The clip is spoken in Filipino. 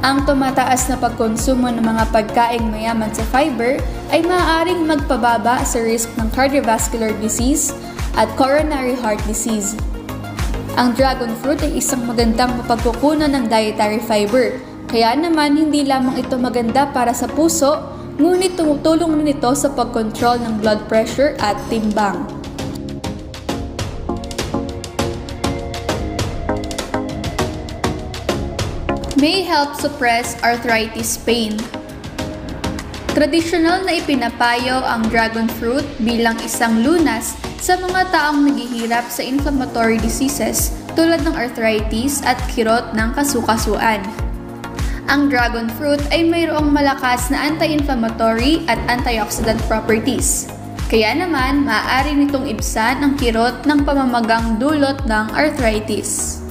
Ang tumataas na pagkonsumo ng mga pagkaing mayaman sa fiber ay maaaring magpababa sa risk ng cardiovascular disease at coronary heart disease. Ang dragon fruit ay isang magandang mapagkukunan ng dietary fiber, kaya naman hindi lamang ito maganda para sa puso, ngunit tumutulong rin ito sa pagkontrol ng blood pressure at timbang. May help suppress arthritis pain. Tradisyonal na ipinapayo ang dragon fruit bilang isang lunas sa mga taong naghihirap sa inflammatory diseases tulad ng arthritis at kirot ng kasukasuan. Ang dragon fruit ay mayroong malakas na anti-inflammatory at antioxidant properties. Kaya naman, maaari nitong ibsan ang kirot ng pamamagang dulot ng arthritis.